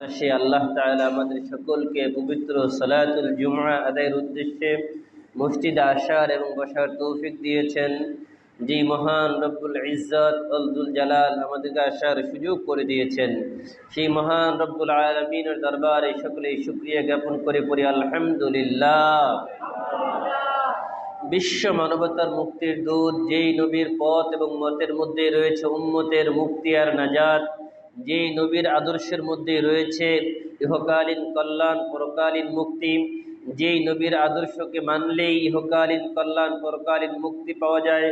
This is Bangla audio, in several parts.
সে আল্লাহ তাআলা আমাদের সকলকে পবিত্র সালাতুল জুমআ আদায়ের উদ্দেশ্যে মসজিদে আসার এবং বসার তৌফিক দিয়েছেন। যে মহান রব্বুল ইজ্জত ওয়াল যুল জালাল আমাদেরকে আসার সুযোগ করে দিয়েছেন, সেই মহান রব্বুল আলামিনের দরবারে সকলেই শুকরিয়া জ্ঞাপন করে পড়ি আলহামদুলিল্লাহ। বিশ্ব মানবতার মুক্তির দূত, যেই নবীর পথ এবং মতের মধ্যে রয়েছে উম্মতের মুক্তি আর নাজাত, যেই নবীর আদর্শের মধ্যে রয়েছে ইহকালীন কল্যাণ পরকালীন মুক্তি, যেই নবীর আদর্শকে মানলেই ইহকালীন কল্যাণ পরকালীন মুক্তি পাওয়া যায়,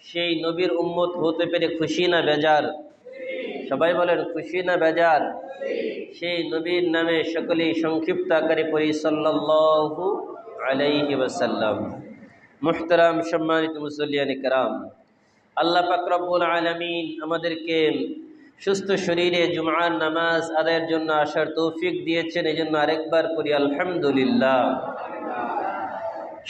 সেই নবীর উম্মত হতে পেরে খুশি না বেজার? সবাই বলেন খুশি না বেজার? সেই নবীর নামে সকলেই সংক্ষিপ্ত আকারে পড়ি সাল্লাল্লাহু আলাইহি ওয়াসাল্লাম। মুহতারাম সম্মানিত মুসল্লিয়ান কিরাম, আল্লাহ পাক রব্বুল আলামিন আমাদেরকে সুস্থ শরীরে জুমআর নামাজ আদায়ের জন্য আসার তৌফিক দিয়েছেন, এই জন্য আরেকবার পড়ি আলহামদুলিল্লাহ।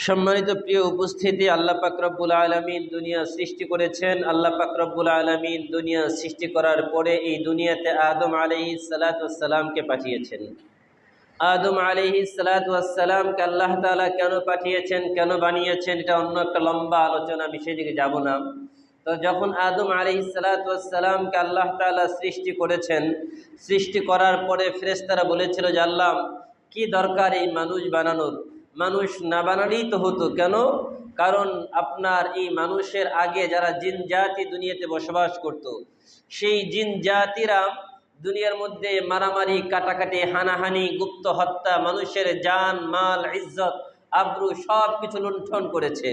সম্মানিত প্রিয় উপস্থিতি, আল্লাহ পাক রব্বুল আলামিন দুনিয়া সৃষ্টি করেছেন। আল্লাহ পাক রব্বুল আলামিন দুনিয়া সৃষ্টি করার পরে এই দুনিয়াতে আদম আলাইহিস সালাতু ওয়াস সালামকে পাঠিয়েছেন। আদম আলাইহিস সালাতু ওয়াস সালামকে আল্লাহ তাআলা কেন পাঠিয়েছেন, কেন বানিয়েছেন, এটা অন্য একটা লম্বা আলোচনা, আমি সেদিকে যাব না। তো যখন আদম আলাইহিস সালাতু ওয়াস সালামকে আল্লাহ তাআলা সৃষ্টি করেছেন, সৃষ্টি করার পরে ফেরেশতারা বলেছিল যে আল্লাহ, কি দরকার এই মানুষ বানানোর, মানুষ না বানালেই তো হতো। কেন? কারণ আপনার এই মানুষের আগে যারা জিন জাতি দুনিয়াতে বসবাস করত, সেই জিন জাতিরা দুনিয়ার মধ্যে মারামারি, কাটাকাটি, হানাহানি, গুপ্ত হত্যা, মানুষের জান মাল ইজ্জত আবরু সব কিছু লুণ্ঠন করেছে।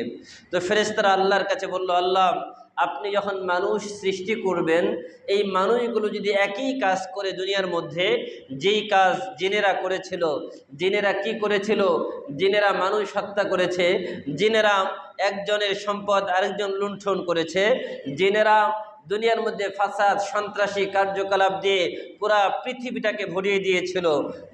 তো ফেরেশতারা আল্লাহর কাছে বলল, আল্লাহ, আপনি যখন মানুষ সৃষ্টি করবেন, এই মানুষগুলো যদি একই কাজ করে দুনিয়ার মধ্যে, যেই কাজ জিনেরা করেছিল, জিনেরা কি করেছিল? জিনেরা মানুষ হত্যা করেছে, জিনেরা একজনের সম্পদ আরেকজন লুণ্ঠন করেছে, জিনেরা দুনিয়ার মধ্যে ফাসাদ সন্ত্রাসী কার্যকলাপ দিয়ে পুরা পৃথিবীটাকে ভরিয়ে দিয়েছিল।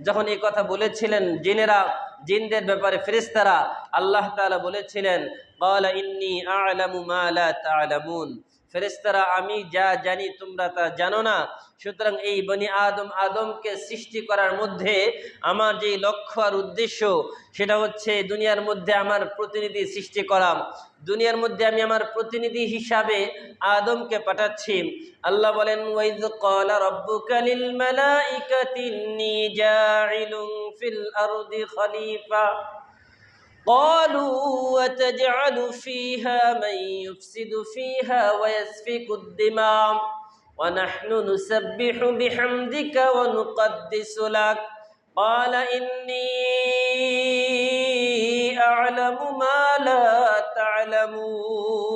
যখন এই কথা বলেছিলেন জিনেরা, জিনদের ব্যাপারে ফেরেশতারা, আল্লাহ তাআলা বলেছিলেন, ক্বালা ইন্নী আ'লামু মা লা তা'লামুন, ফেরেশতারা, আমি যা জানি তোমরা তা জানো না। সুতরাং এই বনি আদমকে সৃষ্টি করার মধ্যে আমার যে লক্ষ্য আর উদ্দেশ্য, সেটা হচ্ছে দুনিয়ার মধ্যে আমার প্রতিনিধি সৃষ্টি করা। দুনিয়ার মধ্যে আমি আমার প্রতিনিধি হিসাবে আদমকে পাঠাচ্ছি। আল্লাহ বলেন, ওয়াইয ক্বালা রাব্বুকা লিল মালাইকাতি ইন্নী জাইলুন ফিল আরদি খলিফা قالوا وتجعل فيها من يفسد فيها ويسفك الدماء ونحن نسبح بحمدك ونقدس لك قال إني أعلم ما لا تعلمون।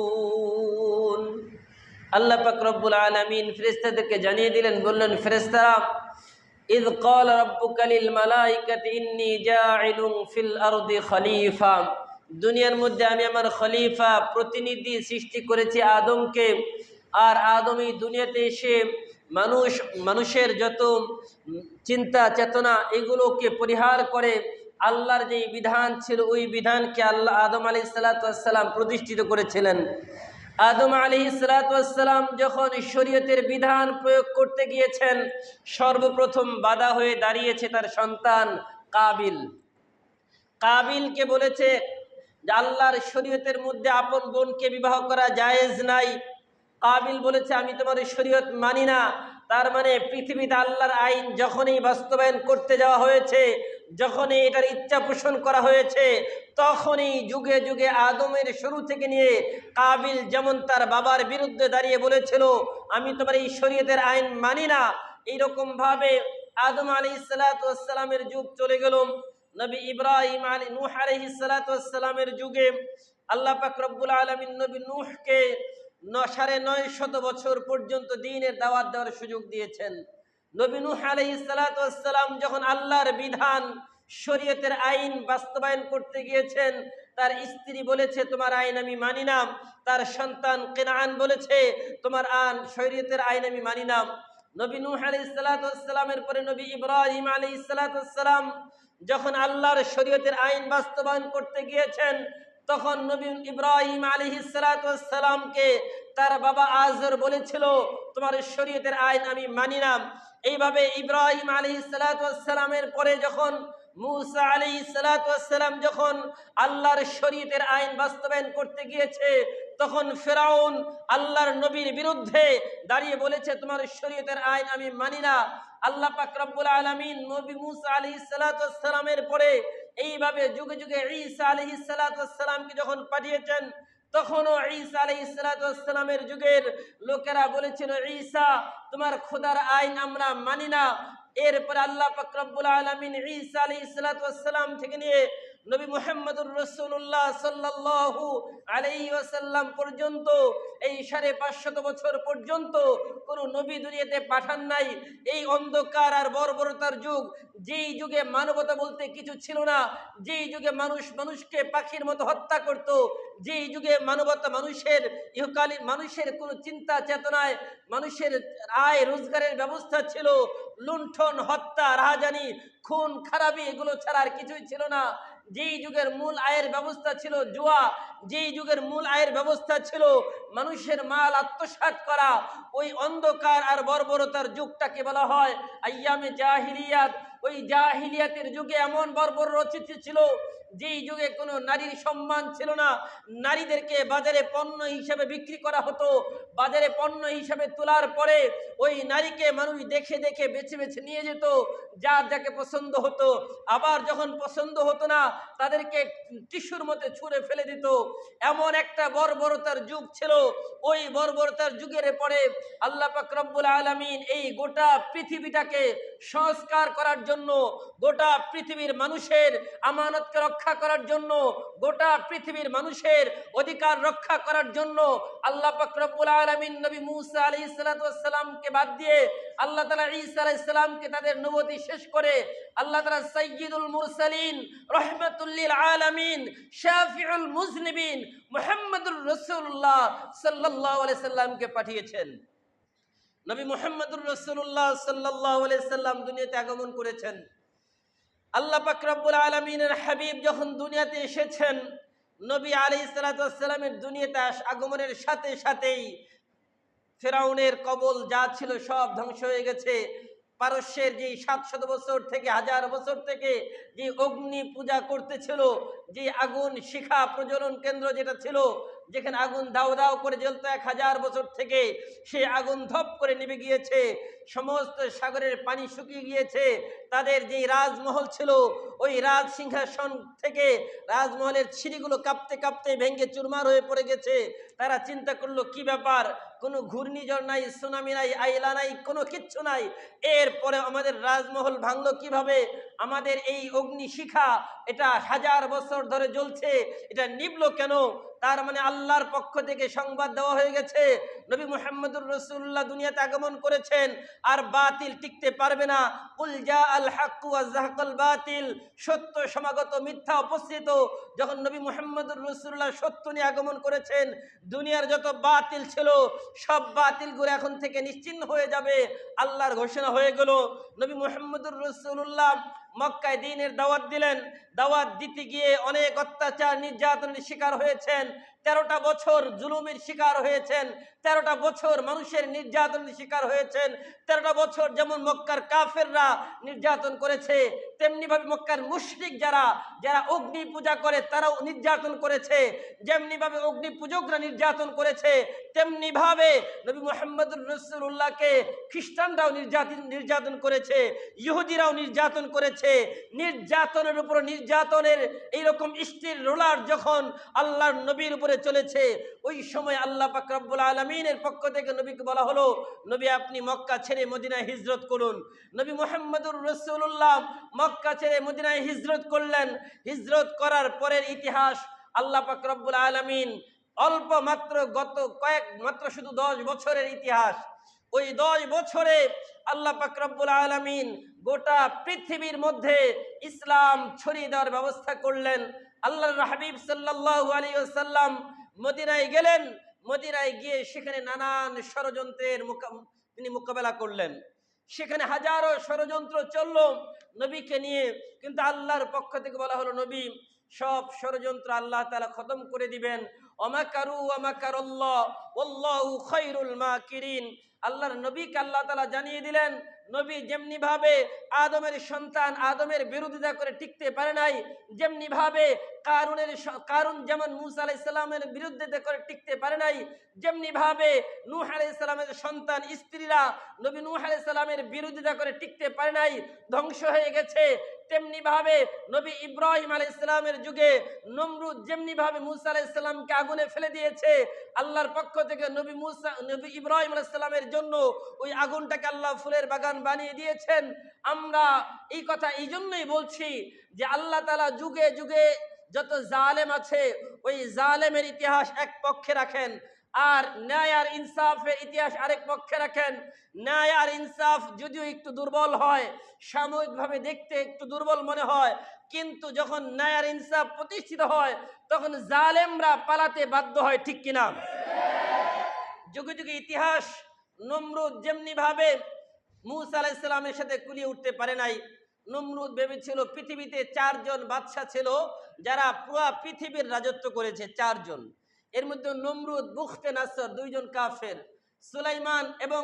আল্লাহ পাক রব্বুল আলামিন ফেরেশতাদেরকে জানিয়ে দিলেন, বললেন, ফেরেশতারা, ইয ক্বালা রাব্বুকা লিল মালাইকাতি ইন্নী জাইলুন ফিল আরদি খলিফা, দুনিয়ার মধ্যে আমি আমার খলিফা প্রতিনিধি সৃষ্টি করেছি আদমকে। আর আদম এই দুনিয়াতে এসে মানুষের যত চিন্তা চেতনা এগুলোকে পরিহার করে আল্লাহর যে বিধান ছিল ওই বিধানকে আল্লাহ আদম আলাইহিস সালাতু ওয়াস সালাম প্রতিষ্ঠিত করেছিলেন। আদম আলাইহিস সালাতু ওয়াস সালাম যখন শরীয়তের বিধান প্রয়োগ করতে গিয়েছেন, সর্বপ্রথম বাধা হয়ে দাঁড়িয়েছে তার সন্তান কাবিল। কাবিলকে বলেছে যে আল্লাহর শরীয়তের মধ্যে আপন বোনকে বিবাহ করা জায়েজ নাই। কাবিল বলেছে, আমি তোমার শরীয়ত মানি না। তার মানে পৃথিবীতে আল্লাহর আইন যখনই বাস্তবায়ন করতে যাওয়া হয়েছে, যখনই এটার ইচ্ছা পোষণ করা হয়েছে, তখনই যুগে যুগে আদমের শুরু থেকে নিয়ে কাবিল যেমন তার বাবার বিরুদ্ধে দাঁড়িয়ে বলেছিল, আমি তোমার এই শরীয়তের আইন মানি না, এইরকম ভাবে আদম আলাইহিস সালাতু ওয়াস সালামের যুগ চলে গেল। নবী ইব্রাহিম নূহ আলাইহিস সালাতু ওয়াস সালামের যুগে আল্লাহ পাক রব্বুল আলামিন নবী নূহকে ৯৫০ বছর পর্যন্ত দ্বীনের দাওয়াত দেওয়ার সুযোগ দিয়েছেন। নবী নূহ আলাইহিস সালাতু ওয়াস সালাম যখন আল্লাহর বিধান শরীয়তের আইন বাস্তবায়ন করতে গিয়েছেন, তার স্ত্রী বলেছে, তোমার আইন আমি মানি না। তার সন্তান কেনান বলেছে, তোমার শরীয়তের আইন আমি মানি না। নবী নূহ আলাইহিস সালাতু ওয়াস সালামের পরে নবী ইব্রাহিম আলাইহিস সালাতু ওয়াস সালাম যখন আল্লাহর শরীয়তের আইন বাস্তবায়ন করতে গিয়েছেন, তখন নবী ইব্রাহিম আলাইহিস সালাতু ওয়াস সালামকে তার বাবা আজর বলেছিল তোমার শরীয়তের আইন আমি মানি না। এইভাবে ইব্রাহিম আলাইহিস সালাতু ওয়াস সালামের পরে যখন মুসা আলাইহিস সালাতু ওয়াস সালাম যখন আল্লাহর শরীয়তের আইন বাস্তবায়ন করতে গিয়েছে, তখন ফিরআউন আল্লাহর নবীর বিরুদ্ধে দাঁড়িয়ে বলেছে তোমার শরীয়তের আইন আমি মানি না। আল্লাহ পাক রব্বুল আলামিন নবী মুসা আলাইহিস সালাতু ওয়াস সালামের পরে এইভাবে যুগে যুগে ঈসা আলাইহিস সালাতু ওয়াস সালামকে যখন পাঠিয়েছেন, তখনও ঈসা আলাইহিস সালাতু ওয়াস সালামের যুগের লোকেরা বলেছিল ঈসা তোমার খোদার আইন আমরা মানি না। এরপরে আল্লাহ পাক রব্বুল আলামিন ঈসা আলাইহিস সালাতু ওয়াস সালাম থেকে নিয়ে নবী মুহাম্মদুর রাসূলুল্লাহ সাল্লাল্লাহু আলাইহি ওয়াসাল্লাম পর্যন্ত এই 550 বছর পর্যন্ত কোনো নবী দুনিয়াতে পাঠান নাই। এই অন্ধকার আর বর্বরতার যুগ, যেই যুগে মানবতা বলতে কিছু ছিল না, যেই যুগে মানুষ মানুষকে পাখির মতো হত্যা করত, যেই যুগে মানবতা মানুষের ইহকালীন মানুষের কোনো চিন্তা চেতনায় মানুষের আয় রোজগারের ব্যবস্থা ছিল লুণ্ঠন, হত্যা, রাহাজানি, খুন খারাপি, এগুলো ছাড়া আর কিছুই ছিল না। যেই যুগের মূল আয়ের ব্যবস্থা ছিল জুয়া, যেই যুগের মূল আয়ের ব্যবস্থা ছিল মানুষের মাল আত্মসাৎ করা, ওই অন্ধকার আর বর্বরতার যুগটাকে বলা হয় আইয়ামে জাহিলিয়াত। ওই জাহিলিয়াতের যুগে এমন বর্বর রচিত ছিল, যেই যুগে কোনো নারীর সম্মান ছিল না, নারীদেরকে বাজারে পণ্য হিসেবে বিক্রি করা হতো। বাজারে পণ্য হিসেবে তোলার পরে ওই নারীকে মানুষ দেখে দেখে বেছে বেছে নিয়ে যেত, যার যাকে পছন্দ হতো। আবার যখন পছন্দ হতো না, তাদেরকে টিস্যুর মতো ছুঁড়ে ফেলে দিত। এমন একটা বর্বরতার যুগ ছিল। ওই বর্বরতার যুগের পরে আল্লাহ পাক রব্বুল আলামিন এই গোটা পৃথিবীটাকে সংস্কার করার জন্য, গোটা পৃথিবীর মানুষের আমানতকে রক্ষা করার জন্য, গোটা পৃথিবীর মানুষের অধিকার রক্ষা করার জন্য আল্লাহ পাক রব্বুল আলামিন নবী মুসা আলাইহিস সালাতু ওয়াস সালামকে বাদ দিয়ে আল্লাহ তাআলা ঈসা আলাইহিস সালামকে তাদের নবুয়তি শেষ করে আল্লাহ তাআলা সাইয়্যিদুল মুরসালিন রাহমাতুল লিল আলামিন শাফিউল মুজনিবিন মুহাম্মদুর রাসূলুল্লাহ সাল্লাল্লাহু আলাইহি সাল্লামকে পাঠিয়েছেন। নবী মুহাম্মদুর রাসূলুল্লাহ সাল্লাল্লাহু আলাইহি সাল্লাম দুনিয়াতে আগমন করেছেন। আল্লাহ পাক রব্বুল আলামিনের হাবিব যখন দুনিয়াতে এসেছেন, নবী আলাইহিস সালাতু ওয়াস সালামের দুনিয়াতে আগমনের সাথে সাথেই ফিরআউনের কবল যা ছিল সব ধ্বংস হয়ে গেছে। পারস্যের যে 700 বছর থেকে 1000 বছর থেকে যে অগ্নি পূজা করতেছিল, যে আগুন শিখা প্রজ্বলন কেন্দ্র যেটা ছিল, যেখানে আগুন দাও দাও করে জ্বলতো 1000 বছর থেকে, সেই আগুন ধপ করে নিভে গিয়েছে। সমস্ত সাগরের পানি শুকিয়ে গিয়েছে। তাদের যেই রাজমহল ছিল, ওই রাজ সিংহাসন থেকে রাজমহলের সিঁড়িগুলো কাঁপতে কাঁপতে ভেঙে চুরমার হয়ে পড়ে গেছে। তারা চিন্তা করলো কি ব্যাপার, কোনো ঘূর্ণিঝড় নাই, সুনামি নাই, আইলা নাই, কোনো কিচ্ছু নাই, এরপরে আমাদের রাজমহল ভাঙলো কিভাবে? আমাদের এই অগ্নিশিখা এটা 1000 বছর ধরে জ্বলছে, এটা নিভলো কেন? তার মানে আল্লাহর পক্ষ থেকে সংবাদ দেওয়া হয়ে গেছে নবী মুহাম্মদুর রাসূলুল্লাহ দুনিয়াতে আগমন করেছেন, আর বাতিল টিকতে পারবে না। কুল জা আল হক ওয়া যাহাকাল বাতিল, সত্য সমাগত, মিথ্যা উপস্থিত। যখন নবী মুহাম্মদুর রাসূলুল্লাহ সত্য নিয়ে আগমন করেছেন, দুনিয়ার যত বাতিল ছিল সব বাতিলগুলো এখন থেকে নিশ্চিহ্ন হয়ে যাবে, আল্লাহর ঘোষণা হয়ে গেল। নবী মুহাম্মদুর রাসূলুল্লাহ মক্কায় দ্বীনের দাওয়াত দিলেন। দাওয়াত দিতে গিয়ে অনেক অত্যাচার নির্যাতনের শিকার হয়েছেন। 13টা বছর জুলুমের শিকার হয়েছেন, 13টা বছর মানুষের নির্যাতনের শিকার হয়েছেন। 13টা বছর যেমন মক্কার কাফেররা নির্যাতন করেছে, তেমনিভাবে মক্কার মুশরিক যারা যারা অগ্নি পূজা করে তারাও নির্যাতন করেছে। যেমনিভাবে অগ্নি পূজকরা নির্যাতন করেছে, তেমনিভাবে নবী মুহাম্মদুর রাসূলুল্লাহকে খ্রিস্টানরাও নির্যাতন করেছে, ইহুদিরাও নির্যাতন করেছে। নির্যাতনের উপর নির্যাতনের এইরকম স্টির রোলার যখন আল্লাহর নবীর উপরে চলেছে, ওই সময় আল্লাহ পাক রব্বুল আলামিনের পক্ষ থেকে নবীকে বলা হলো, নবী আপনি মক্কা ছেড়ে মদিনায় হিজরত করুন। নবী মুহাম্মদুর রাসূলুল্লাহ মক্কা ছেড়ে মদিনায় হিজরত করলেন। হিজরত করার পরের ইতিহাস আল্লাহ পাক রব্বুল আলামিন অল্প মাত্র মাত্র শুধু 10 বছরের ইতিহাস। ওই 10 বছরে আল্লাহ পাক রব্বুল আলামিন গোটা পৃথিবীর মধ্যে ইসলাম ছড়িয়ে দেওয়ার ব্যবস্থা করলেন। আল্লাহর হাবিব সাল্লাল্লাহু আলাইহি ওয়াসাল্লাম মদিনায় গেলেন। মদিনায় গিয়ে সেখানে নানান ষড়যন্ত্রের তিনি মোকাবেলা করলেন। সেখানে হাজারো ষড়যন্ত্র চলল নবীকে নিয়ে, কিন্তু আল্লাহর পক্ষ থেকে বলা হলো, নবী সব ষড়যন্ত্র আল্লাহ তাআলা খতম করে দিবেন। ওয়ামাকারু ওয়ামাকারাল্লাহ ওয়াল্লাহু খায়রুল মাকিরিন। আল্লাহর নবীকে আল্লাহ তাআলা জানিয়ে দিলেন, নবী যেমনি ভাবে আদমের সন্তান আদমের বিরোধিতা করে টিকতে পারে নাই, যেমনি ভাবে কারুন যেমন মূসা আলাইহিস সালামের বিরুদ্ধে করে টিকতে পারে নাই, যেমনি ভাবে নূহ আলাইহিস সালামের সন্তান স্ত্রীরা নবী নূহ আলাইহিস সালামের বিরোধিতা করে টিকতে পারে নাই, ধ্বংস হয়ে গেছে, তেমনি ভাবে নবী ইব্রাহিম আলাইহিস সালামের যুগে নমরুদ যেমনি ভাবে মূসা আলাইহিস সালামকে আগুনে ফেলে দিয়েছে, আল্লাহর পক্ষ থেকে নবী ইব্রাহিম আলাইহিস সালামের জন্য ওই আগুনটাকে আল্লাহ ফুলের বাগান বানিয়ে দিয়েছেন। আমরা এই কথা এই জন্যই বলছি যে আল্লাহ তাআলা যুগে যুগে যত জালেম আছে ওই জালেমের ইতিহাস এক পক্ষে রাখেন, আর ন্যায় আর ইনসাফের ইতিহাস আরেক পক্ষে রাখেন। ন্যায় আর ইনসাফ যদিও একটু দুর্বল হয়, সাময়িকভাবে দেখতে একটু দুর্বল মনে হয়, কিন্তু যখন ন্যায় আর ইনসাফ প্রতিষ্ঠিত হয় তখন জালেমরা পালাতে বাধ্য হয়, ঠিক কিনা? যুগে যুগে ইতিহাস, নমরুদ যেমনি ভাবে মূসা আলাইহিস সালামের সাথে কুলিয়ে উঠতে পারে নাই। নমরুদ ভেবেছিল পৃথিবীতে 4 জন বাদশা ছিল যারা পুরো পৃথিবীর রাজত্ব করেছে, 4 জন। এর মধ্যে নমরুদ, বুখতে নাসর 2 জন কাফের, সুলাইমান এবং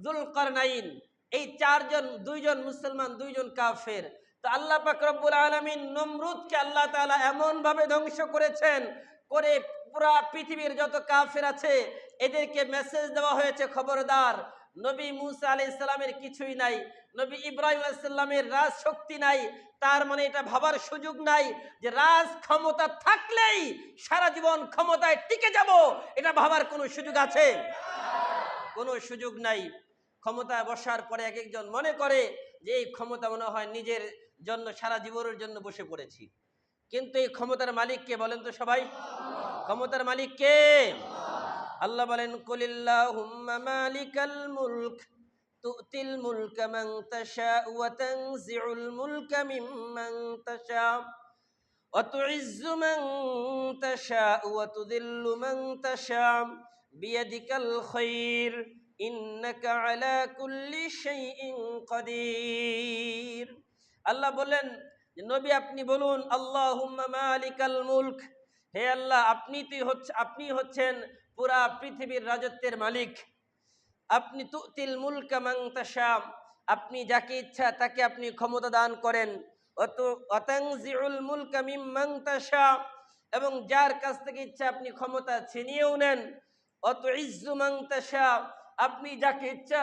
যুলকারনাইন এই 4 জন, 2 জন মুসলমান 2 জন কাফের। তো আল্লাহ পাক রব্বুল আলামিন নমরুদকে আল্লাহ তাআলা এমন ভাবে ধ্বংস করেছেন করে পুরা পৃথিবীর যত কাফের আছে এদেরকে মেসেজ দেওয়া হয়েছে, খবরদার, নবী মূসা আলাইহিস সালামের কিছুই নাই, নবী ইব্রাহিম আলাইহিস সালামের রাজ শক্তি নাই, তার মানে এটা ভাবার সুযোগ নাই যে রাজ ক্ষমতা থাকলেই সারা জীবন ক্ষমতায় টিকে যাব, এটা ভাবার কোনো সুযোগ আছে? কোনো সুযোগ নাই। ক্ষমতায় বসার পরে এক একজন মনে করে যে এই ক্ষমতা মনে হয় নিজের জন্য, সারা জীবনের জন্য বসে পড়েছি, কিন্তু এই ক্ষমতার মালিক কে বলেন তো সবাই? ক্ষমতার মালিক কে? আল্লাহ বলেন, কুলিল্লাহুম্মা মালিকাল মুলক তুতিল মুলকা মান তাশা ওয়া তানজিউল মুলকা মিম্মান তাশা ওয়া তুইজ্জু মান তাশা ওয়া তুযিল্লু মান তাশা বিয়াদিকাল খায়র ইন্নাকা আলা কুল্লি শাইইন কাদির। আল্লাহ বলেন, নবী আপনি বলুন, আল্লাহুম্মা মালিকাল মুলক, হে আল্লাহ আপনি হচ্ছেন পুরা পৃথিবীর রাজত্বের মালিক। আপনি তুতিল মুলকা মান তাশা, আপনি যাকে ইচ্ছা তাকে আপনি ক্ষমতা দান করেন, ওয়া তানজিউল মুলকা মিম্মান তাশা, এবং যার কাছ থেকে ইচ্ছা আপনি ক্ষমতা ছিনিয়েও নেন, ওয়া তুইজ্জু মান তাশা, আপনি যাকে ইচ্ছা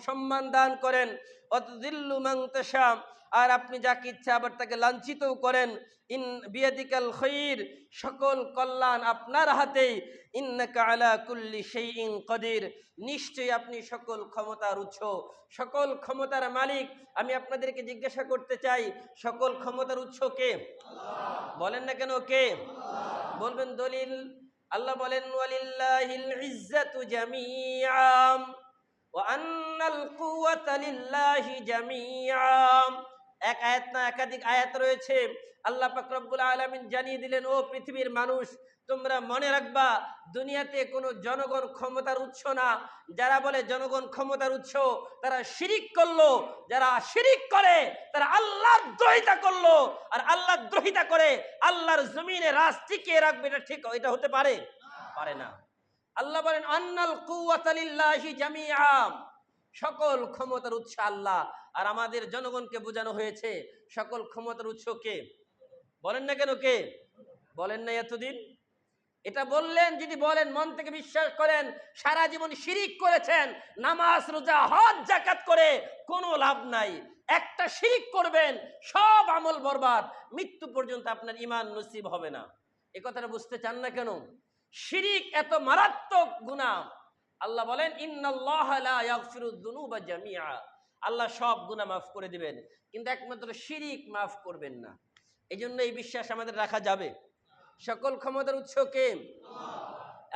সম্মান দান করেন, ওয়া তুযিল্লু মান তাশা, আর আপনি যাকে ইচ্ছা আবার তাকে লাঞ্ছিতও করেন। ইন বিয়াদিকাল খায়র, সকল কল্যাণ আপনার হাতেই। ইন্নাকা আলা কুল্লি শাইইন কাদির, নিশ্চয়ই আপনি সকল ক্ষমতার উৎস, সকল ক্ষমতার মালিক। আমি আপনাদেরকে জিজ্ঞাসা করতে চাই, সকল ক্ষমতার উৎস কে? বলেন না কেন কে? বলবেন দলিল। আল্লাহ বলেন, ওয়ালিল্লাহিল ইজ্জাতু জামিআ ওয়া আন্নাল কুওয়াতা লিল্লাহি জামিআ। এক আয়াত না একাধিক আয়াত রয়েছে। আল্লাহ পাক রব্বুল আলামিন জানিয়ে দিলেন, ও পৃথিবীর মানুষ, তোমরা মনে রাখবা দুনিয়াতে কোনো জনগণ ক্ষমতার উৎস না। যারা বলে জনগণ ক্ষমতার উৎস তারা শিরিক করলো, যারা শিরিক করে তারা আল্লাহর দ্রোহিতা করলো, আর আল্লাহর দ্রোহিতা করে আল্লাহর জমিনে রাজ টিকিয়ে রাখবে, এটা ঠিক, এটা হতে পারে? পারে না। আল্লাহ বলেন, আন্নাল কুওয়াতা লিল্লাহি জামিআ, সকল ক্ষমতার উৎস আল্লাহ। আর আমাদের জনগণকে বোঝানো হয়েছে সকল ক্ষমতার উৎস কে? বলেন না কেন কে? বলেন না এতদিন? এটা বললেন, যদি বলেন মন থেকে বিশ্বাস করেন, সারা জীবন শিরিক করেছেন, নামাজ রোজা হজ যাকাত করে কোনো লাভ নাই। একটা শিরিক করবেন, সব আমল বরবাদ, মৃত্যু পর্যন্ত আপনার ঈমান নসিব হবে না। এই কথাটা বুঝতে চান না কেন? শিরিক এত মারাত্মক গুনাহ। আল্লাহ বলেন, ইন্নাল্লাহা লা ইয়াগফিরুয যুনুবা জামিআ, আল্লাহ সব গুনাহ মাফ করে দিবেন, কিন্তু একমাত্র শিরিক মাফ করবেন না। এই জন্য এই বিশ্বাস আমাদের রাখা যাবে। সকল ক্ষমতার উৎস কে?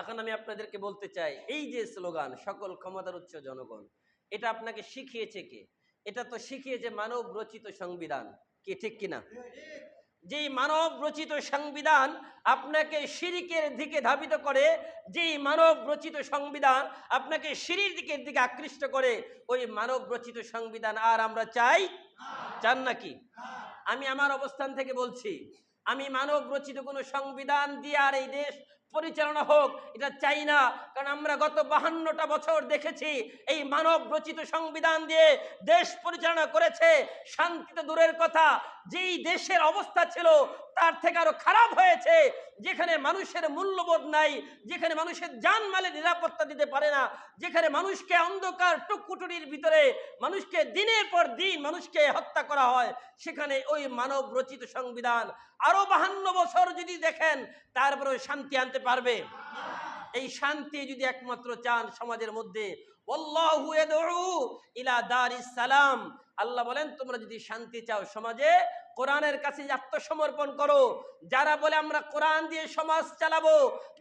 এখন আমি আপনাদেরকে বলতে চাই, এই যে স্লোগান সকল ক্ষমতার উৎস জনগণ, এটা আপনাকে শিখিয়েছে কে? এটা তো শিখিয়েছে মানব রচিত সংবিধান, কি ঠিক কিনা? যেই মানব রচিত সংবিধান আপনাকে শিরিকের দিকে ধাবিত করে, যেই মানব রচিত সংবিধান আপনাকে শিরির দিকে আকৃষ্ট করে, ওই মানব রচিত সংবিধান আর আমরা চাই? চান নাকি? আমি আমার অবস্থান থেকে বলছি, আমি মানব রচিত কোনো সংবিধান দিয়ে আর এই দেশ পরিচালনা হোক, এটা চাই না। কারণ আমরা গত 52টা বছর দেখেছি এই মানব রচিত সংবিধান দিয়ে দেশ পরিচালনা করেছে। শান্তিতে দূরের কথা, যেই দেশের অবস্থা ছিল তার থেকে আরো খারাপ হয়েছে, যেখানে মানুষের মূল্যবোধ নাই, যেখানে মানুষের জানমালের নিরাপত্তা দিতে পারে না, যেখানে মানুষকে অন্ধকার টুকুটুরির ভিতরে মানুষকে দিনের পর দিন মানুষকে হত্যা করা হয়, সেখানে ওই মানব রচিত সংবিধান আরো 52 বছর যদি দেখেন তারপরে শান্তি আনতে পারবে? এই শান্তি যদি একমাত্র চান সমাজের মধ্যে, আল্লাহু ইয়াদউ ইলা দারিস সালাম, আল্লাহ বলেন তোমরা যদি শান্তি চাও সমাজে, কোরআনের কাছে আত্মসমর্পণ করো। যারা বলে আমরা কোরআন দিয়ে সমাজ চালাবো,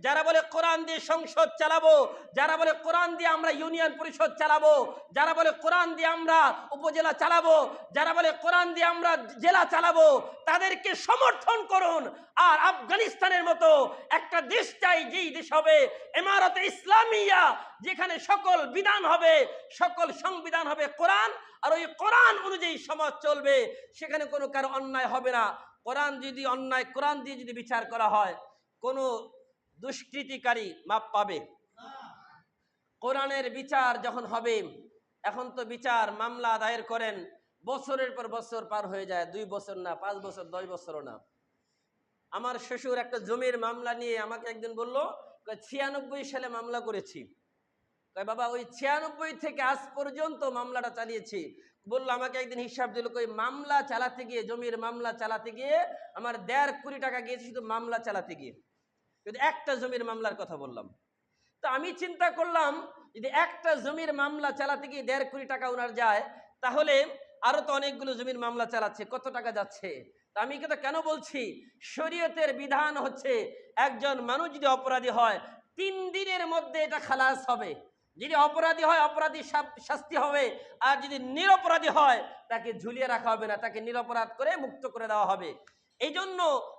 যারা বলে কোরআন দিয়ে সংসদ চালাবো, যারা বলে কোরআন দিয়ে আমরা ইউনিয়ন পরিষদ চালাবো, যারা বলে কোরআন দিয়ে আমরা উপজেলা চালাবো, যারা বলে কোরআন দিয়ে আমরা জেলা চালাবো, তাদেরকে সমর্থন করুন। আর আফগানিস্তানের মতো একটা দেশ চাই, যেই দেশ হবে ইমারতে ইসলামিয়া, যেখানে সকল বিধান হবে, সকল সংবিধান হবে কোরআন, আর ওই কোরআন অনুযায়ী সমাজ চলবে, সেখানে কোনো কারো অন্যায় হবে না। কোরআন যদি অন্যায়, কোরআন দিয়ে যদি বিচার করা হয়, কোনো দুষ্কৃতিকারী মাপ পাবে? কোরআনের বিচার যখন হবে, এখন তো বিচার মামলা দায়ের করেন, বছরের পর বছর পার হয়ে যায়, 2 বছর না, 5 বছর, 10 বছরও না। আমার শ্বশুর একটা জমির মামলা নিয়ে আমাকে একদিন বলল, 96 সালে মামলা করেছি। বাবা, ওই 96 থেকে আজ পর্যন্ত মামলাটা চালিয়েছি। বললো, আমাকে একদিন হিসাব দিল, ওই মামলা চালাতে গিয়ে, জমির মামলা চালাতে গিয়ে আমার 1.5 কোটি টাকা গিয়েছে শুধু মামলা চালাতে গিয়ে। যদি একটা জমির মামলার কথা বললাম, তো আমি চিন্তা করলাম যদি একটা জমির মামলা চালাতে গিয়ে 1.5 কোটি টাকা ওনার যায়, তাহলে আরো তো অনেকগুলো জমির মামলা চালাচ্ছে, কত টাকা যাচ্ছে। তা আমি কিন্তু কেন বলছি, শরীয়তের বিধান হচ্ছে একজন মানুষ যদি অপরাধী হয় 3 দিনের মধ্যে এটা খালাস হবে। যদি অপরাধী হয় অপরাধী শাস্তি হবে, আর যদি নিরপরাধী হয় তাকে ঝুলিয়ে রাখা হবে না, তাকে নিরপরাধ করে মুক্ত করে দেওয়া হবে। এই জন্য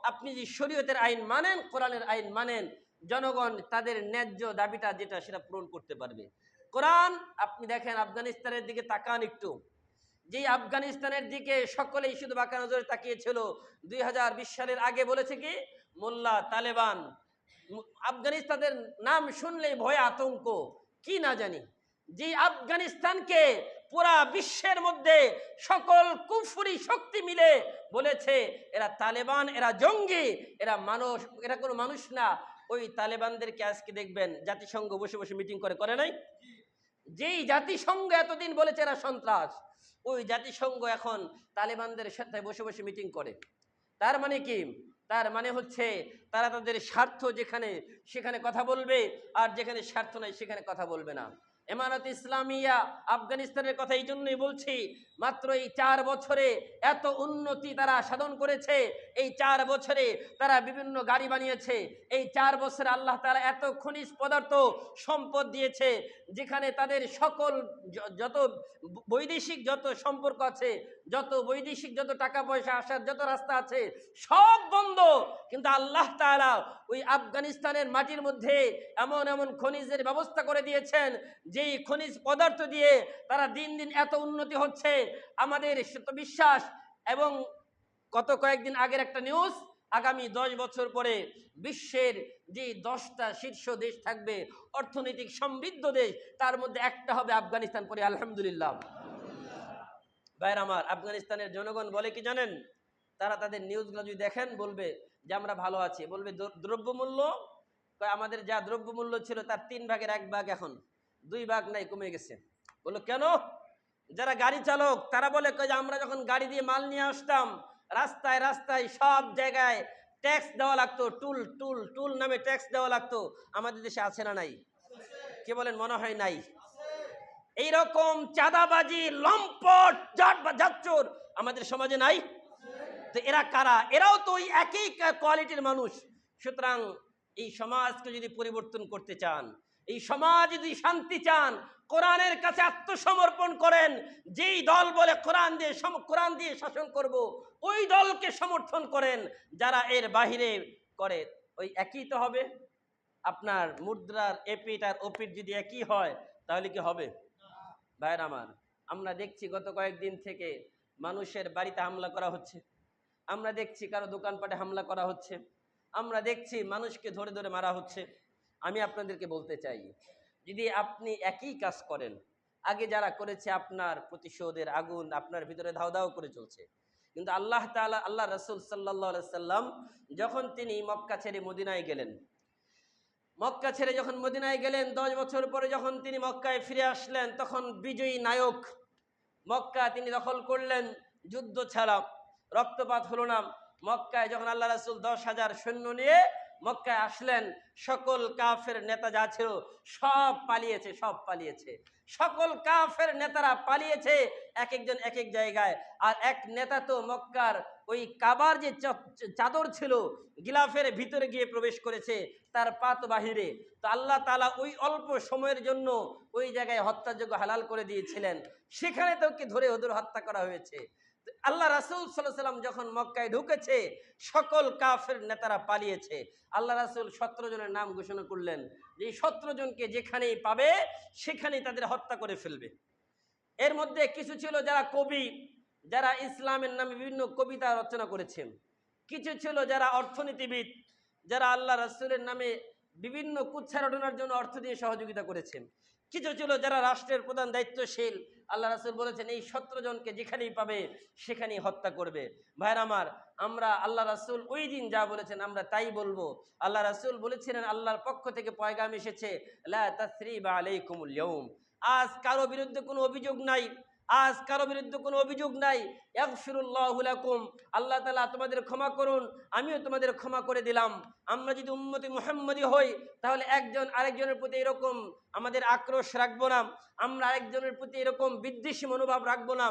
আপনি যে শরীয়তের আইন মানেন, কোরআনের আইন মানেন, জনগণ তাদের ন্যায্য দাবিটা যেটা সেটা পূরণ করতে পারবে। কোরআন, আপনি দেখেন আফগানিস্তানের দিকে তাকান একটু, যে আফগানিস্তানের দিকে সকলেই শুধু বাঁকা নজরে তাকিয়েছিল। 2020 সালের আগে বলেছে কি, মোল্লা, তালেবান, আফগানিস্তানের নাম শুনলেই ভয় আতঙ্ক, কি না জানি। যে আফগানিস্তানকে পুরা বিশ্বের মধ্যে সকল কুফরি শক্তি মিলে বলেছে এরা তালেবান, এরা জঙ্গি, এরা মানুষ, এরা কোনো মানুষ না। ওই তালেবানদেরকে আজকে দেখবেন জাতিসংঘ বসে বসে মিটিং করে নাই? যেই জাতিসংঘ এতদিন বলেছে এরা সন্ত্রাস, ওই জাতিসংঘ এখন তালেবানদের সাথে বসে বসে মিটিং করে। তার মানে কি? তার মানে হচ্ছে তারা তাদের স্বার্থ যেখানে সেখানে কথা বলবে, আর যেখানে স্বার্থ নাই সেখানে কথা বলবে না। ইমারত ইসলামিয়া আফগানিস্তানের কথা এই জন্যই বলছি, মাত্র এই 4 বছরে এত উন্নতি তারা সাধন করেছে। এই 4 বছরে তারা বিভিন্ন গাড়ি বানিয়েছে। এই 4 বছরে আল্লাহ তাআলা এত খনিজ পদার্থ সম্পদ দিয়েছে, যেখানে তাদের সকল যত বৈদেশিক যত সম্পর্ক আছে, যত বৈদেশিক যত টাকা পয়সা আসার যত রাস্তা আছে, সব বন্ধ। কিন্তু আল্লাহ তাআলা ওই আফগানিস্তানের মাটির মধ্যে এমন এমন খনিজের ব্যবস্থা করে দিয়েছেন, যেই খনিজ পদার্থ দিয়ে তারা দিন দিন এত উন্নতি হচ্ছে। আমাদের বিশ্বাস, এবং গত কয়েকদিন আগের একটা নিউজ, আগামী 10 বছর পরে বিশ্বের যে 10টা শীর্ষ দেশ থাকবে, অর্থনৈতিক সমৃদ্ধ দেশ, তার মধ্যে একটা হবে আফগানিস্তান। পরে আলহামদুলিল্লাহ। ভাইরা আমার, আফগানিস্তানের জনগণ বলে কি জানেন? তারা তাদের নিউজগুলো যদি দেখেন বলবে যে আমরা ভালো আছি। বলবে দ্রব্যমূল্য, আমাদের যা দ্রব্যমূল্য ছিল তার 3 ভাগের 1 ভাগ, এখন 2 ভাগ নাই, কমে গেছে। বললো কেন? যারা গাড়ি চালক তারা বলে যে আমরা যখন গাড়ি দিয়ে মাল নিয়ে আসতাম, রাস্তায় রাস্তায় সব জায়গায় ট্যাক্স দেওয়া লাগতো, টুল টুল টুল নামে ট্যাক্স দেওয়া লাগতো। আমাদের দেশে আছে না নাই? কে বলেন? মনে হয় নাই। এইরকম চাঁদাবাজি, লম্পট, জাতচোর আমাদের সমাজে নাই? তো এরা কারা? এরাও তো ওই একই কোয়ালিটির মানুষ। সুতরাং এই সমাজকে যদি পরিবর্তন করতে চান, এই সমাজ যদি শান্তি চান, কোরআনের কাছে আত্মসমর্পণ করেন। যেই দল বলে কোরআন দিয়ে শাসন করব, ওই দলকে সমর্থন করেন। যারা এর বাহিরে করে, ওই একই তো হবে। আপনার মুদ্রার এপিট আর ওপিট যদি একই হয় তাহলে কি হবে? ভাইরা আমার, আমরা দেখছি গত কয়েকদিন থেকে মানুষের বাড়িতে হামলা করা হচ্ছে, আমরা দেখছি কারো দোকানপাটে হামলা করা হচ্ছে, আমরা দেখছি মানুষকে ধরে ধরে মারা হচ্ছে। আমি আপনাদেরকে বলতে চাই, যদি আপনি একই কাজ করেন, আগে যারা করেছে আপনার প্রতিশোধের আগুন আপনার ভিতরে ধাও ধাও করে চলছে। কিন্তু আল্লাহ তাআলা, আল্লাহ রাসূল সাল্লাল্লাহু আলাইহি সাল্লাম যখন তিনি মক্কা ছেড়ে মদিনায় গেলেন, মক্কা ছেড়ে যখন মদিনায় গেলেন, 10 বছর পরে যখন তিনি মক্কায় ফিরে আসলেন, তখন বিজয়ী নায়ক মক্কা তিনি দখল করলেন। যুদ্ধ ছাড়া, রক্তপাত হলো না। মক্কায় যখন আল্লাহ রাসূল 10,000 সৈন্য নিয়ে মক্কায় আসলেন, সকল কাফের নেতা যা ছিল সব পালিয়েছে, সব পালিয়েছে। সকল কাফের নেতারা পালিয়েছে এক একজন এক এক জায়গায়। আর এক নেতা তো মক্কার ওই কাবার যে চাদর ছিল গিলাফের ভিতরে গিয়ে প্রবেশ করেছে, তার পা তো বাহিরে। তো আল্লাহ তাআলা ওই অল্প সময়ের জন্য ওই জায়গায় হত্যাযোগ্য হালাল করে দিয়েছিলেন, সেখানে তাকে ধরে ওদের হত্যা করা হয়েছে। আল্লাহ রাসূল সাল্লাল্লাহু আলাইহি ওয়াসাল্লাম যখন মক্কায় ঢুকেছে, সকল কাফের নেতারা পালিয়েছে। আল্লাহ রাসূল 17 জনের নাম ঘোষণা করলেন যে এই 17 জনকে যেখানেই পাবে সেখানেই তাদের হত্যা করে ফেলবে। এর মধ্যে কিছু ছিল যারা কবি, যারা ইসলামের নামে বিভিন্ন কবিতা রচনা করেছেন। কিছু ছিল যারা অর্থনীতিবিদ, যারা আল্লাহ রাসূলের নামে বিভিন্ন কুৎসা রটনার জন্য অর্থ দিয়ে সহযোগিতা করেছেন। কিছু ছিল যারা রাষ্ট্রের প্রধান দায়িত্বশীল। আল্লাহ রাসূল বলেছেন এই 17 জনকে যেখানেই পাবে সেখানেই হত্যা করবে। ভাইরা আমার, আমরা আল্লাহ রাসূল ওই দিন যা বলেছেন আমরা তাই বলবো। আল্লাহ রাসূল বলেছিলেন, আল্লাহর পক্ষ থেকে পয়গাম এসেছে, লা তাসরিবা আলাইকুমুল ইয়াউম। আজ কারো বিরুদ্ধে কোনো অভিযোগ নাই, আজ কারো বিরুদ্ধে কোনো অভিযোগ নাই। ইয়াগফিরুল্লাহু লাকুম, আল্লাহ তাআলা তোমাদের ক্ষমা করুন, আমিও তোমাদের ক্ষমা করে দিলাম। আমরা যদি উম্মতি মুহাম্মদী হই তাহলে একজন আরেকজনের প্রতি এরকম আমাদের আক্রোশ রাখবো না, আমরা আরেকজনের প্রতি এরকম বিদ্বেষী মনোভাব রাখবো না,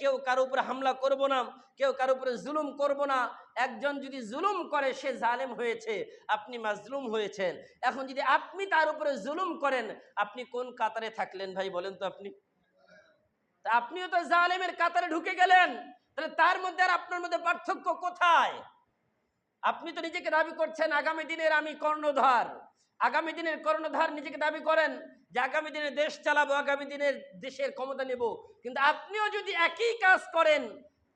কেউ কারো উপরে হামলা করব না, কেউ কারো উপরে জুলুম করব না। একজন যদি জুলুম করে সে জালেম হয়েছে, আপনি মাজলুম হয়েছেন। এখন যদি আপনি তার উপরে জুলুম করেন, আপনি কোন কাতারে থাকলেন ভাই বলেন তো আপনি? তা আপনিও তো জালেমের কাতারে ঢুকে গেলেন, তাহলে তার মধ্যে আর আপনার মধ্যে পার্থক্য কোথায়? আপনি তো নিজেকে দাবি করছেন আগামী দিনের আমি কর্ণধার, আগামী দিনের কর্ণধার নিজেকে দাবি করেন যে আগামী দিনে দেশ চালাবো, আগামী দিনের দেশের ক্ষমতা নেব। কিন্তু আপনিও যদি একই কাজ করেন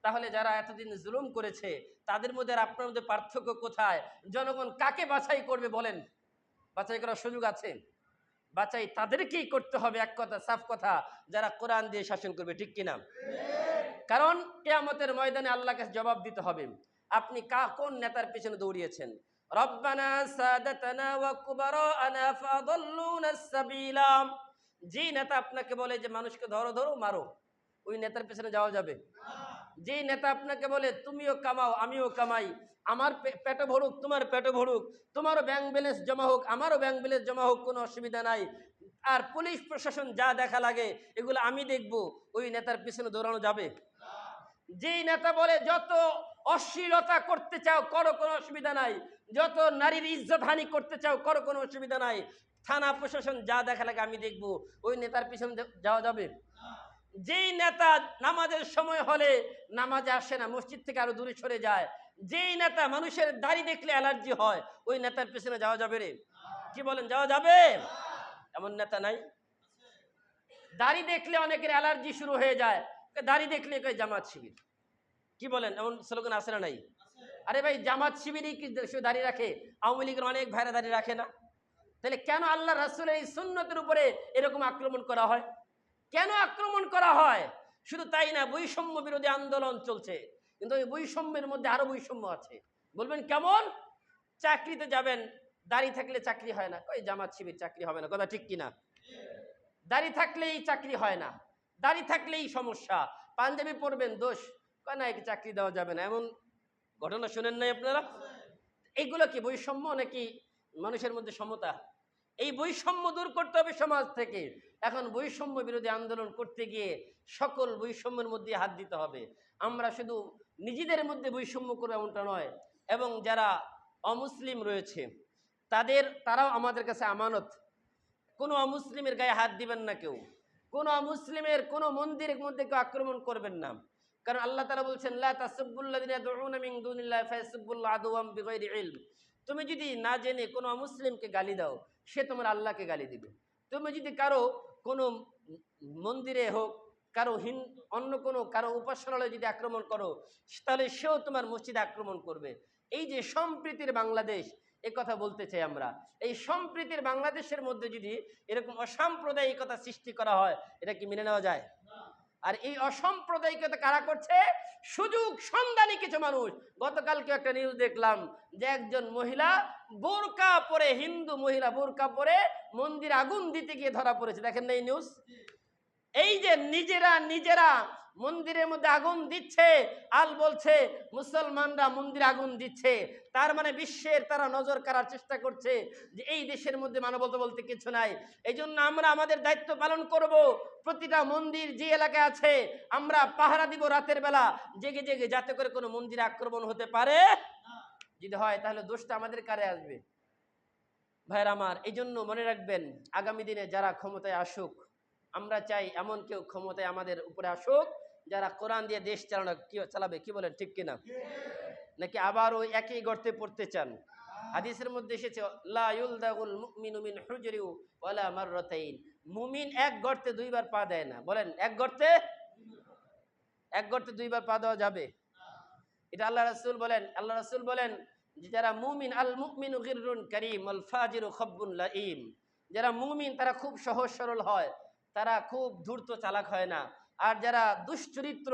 তাহলে যারা এতদিন জুলুম করেছে তাদের মধ্যে আর আপনার মধ্যে পার্থক্য কোথায়? জনগণ কাকে বাছাই করবে বলেন? বাছাই করার সুযোগ আছে? বাছাই তাদেরকেই করতে হবে, এক কথা সাফ কথা, যারা কোরআন দিয়ে শাসন করবে, ঠিক কিনা? কারণ কিয়ামতের ময়দানে আল্লাহর কাছে জবাব দিতে হবে আপনি কোন নেতার পেছনে দৌড়িয়েছেন। রব্বানা সাদাতানা ওয়া কুবারানা ফাদাল্লুনা সাবিলা। যে নেতা আপনাকে বলে যে মানুষকে ধরো ধরো মারো, ওই নেতার পেছনে যাওয়া যাবে? যে নেতা আপনাকে বলে তুমিও কামাও আমিও কামাই, আমার পেটে ভরুক তোমার পেটে ভরুক, তোমারও ব্যাংক ব্যালেন্স জমা হোক আমারও ব্যাংক ব্যালেন্স জমা হোক, কোনো অসুবিধা নাই, আর পুলিশ প্রশাসন যা দেখা লাগে এগুলো আমি দেখব, ওই নেতার পিছনে দৌড়ানো যাবে? যেই নেতা বলে যত অশ্লীলতা করতে চাও করো, কোনো অসুবিধা নাই, যত নারীর ইজ্জত হানি করতে চাও করো, কোনো অসুবিধা নাই, থানা প্রশাসন যা দেখা লাগে আমি দেখব, ওই নেতার পিছনে যাওয়া যাবে? যেই নেতা নামাজের সময় হলে নামাজে আসে না, মসজিদ থেকে আরো দূরে সরে যায়, যেই নেতা মানুষের দাড়ি দেখলে অ্যালার্জি হয়, ওই নেতার পিছনে যাওয়া যাবে রে? কি বলেন, যাওয়া যাবে? এমন নেতা নাই? দাড়ি দেখলে অনেকের অ্যালার্জি শুরু হয়ে যায়, দাড়ি দেখলে কই জামাত শিবির। কি বলেন, এমন স্লোগান আছে না নাই? আরে ভাই, জামাত শিবিরই কি দাড়ি রাখে? আওয়ামী লীগের অনেক ভাইরা দাড়ি রাখে না। তাহলে কেন আল্লাহ রাসূলের এই সুন্নতের উপরে এরকম আক্রমণ করা হয়? কেন আক্রমণ করা হয়? শুধু তাই না, বৈষম্য বিরোধী আন্দোলন চলছে, কিন্তু ওই বৈষম্যের মধ্যে আরো বৈষম্য আছে। বলবেন কেমন? চাকরিতে যাবেন, দাড়ি থাকলে চাকরি হয় না, কই জামাত শিবির চাকরি হবে না, কথা ঠিক কিনা? দাড়ি থাকলেই চাকরি হয় না, দাড়ি থাকলেই সমস্যা, পাঞ্জাবি পরবেন দোষ, কয় না একে চাকরি দেওয়া যাবে না। এমন ঘটনা শুনেন নাই আপনারা? এইগুলো কি বৈষম্য নাকি মানুষের মধ্যে সমতা? এই বৈষম্য দূর করতে হবে সমাজ থেকে। এখন বৈষম্য বিরোধী আন্দোলন করতে গিয়ে সকল বৈষম্যের মধ্যে হাত দিতে হবে। আমরা শুধু নিজেদের মধ্যে বৈষম্য করবো এমনটা নয়, এবং যারা অমুসলিম রয়েছে তারাও আমাদের কাছে আমানত। কোনো অমুসলিমের গায়ে হাত দিবেন না কেউ, কোনো অমুসলিমের কোনো মন্দিরের মধ্যে কেউ আক্রমণ করবেন না। কারণ আল্লাহ তাআলা বলছেন, লা তাসুব্বুল্লাযিনা ইয়াদউনা মিন দুনিল্লাহি ফায়াসুব্বুল্লাহ আদওয়াম বিগাইরি ইলম। তুমি যদি না জেনে কোনো অমুসলিমকে গালি দাও, সে তোমার আল্লাহকে গালি দিবে। তুমি যদি কারো কোনো মন্দিরে হোক, কারো অন্য কোনো কারো উপাসনালয় যদি আক্রমণ করো, তাহলে সেও তোমার মসজিদে আক্রমণ করবে। এই যে সম্প্রীতির বাংলাদেশ, এ কথা বলতে চাই আমরা। এই সম্প্রীতির বাংলাদেশের মধ্যে যদি এরকম অসাম্প্রদায়িকতা সৃষ্টি করা হয়, এটা কি মেনে নেওয়া যায়? আর এই অসাম্প্রদায়িকতা কারা করছে? সুযোগ সন্ধানী কিছু মানুষ। গতকালকে একটা নিউজ দেখলাম যে একজন মহিলা বোরকা পরে, হিন্দু মহিলা বোরকা পরে মন্দিরে আগুন দিতে গিয়ে ধরা পড়েছে। দেখেন না এই নিউজ? এই যে নিজেরা মন্দিরের মধ্যে আগুন দিচ্ছে, আল বলছে মুসলমানরা মন্দিরে আগুন দিচ্ছে, তার মানে বিশ্বের তারা নজর কাড়ার চেষ্টা করছে যে এই দেশের মধ্যে মানবতা বলতে কিছু নাই। এই জন্য আমরা আমাদের দায়িত্ব পালন করব। প্রতিটা মন্দির যে এলাকায় আছে আমরা পাহারা দিব রাতের বেলা জেগে জেগে, যাতে করে কোনো মন্দিরে আক্রমণ হতে পারে। যদি হয় তাহলে দোষটা আমাদের কারে আসবে? ভাইরা আমার, এই জন্য মনে রাখবেন, আগামী দিনে যারা ক্ষমতায় আসুক, আমরা চাই এমন কেউ ক্ষমতায় আমাদের উপরে আসুক যারা কোরআন দিয়ে দেশ চালাবে। কি বলেন, ঠিক কিনা? নাকি আবার ওই একই গর্তে পড়তে চান? হাদিসের মধ্যে এসেছে লা ইউলদাগুল মুমিনু মিন হুজরি ওয়ালা মাররাতাইন, মুমিন এক গর্তে দুইবার পা দেয় না। বলেন, এক গর্তে দুইবার পা দেওয়া যাবে? এটা আল্লাহ রাসূল বলেন যে যারা মুমিন, আল মুমিনু গিররুন কারীম ওয়াল ফাজিরু খাব্বুন লাঈম, যারা মুমিন তারা খুব সহজ সরল হয়, তারা খুব ধূর্ত চালাক হয় না। আর যারা দুশ্চরিত্র,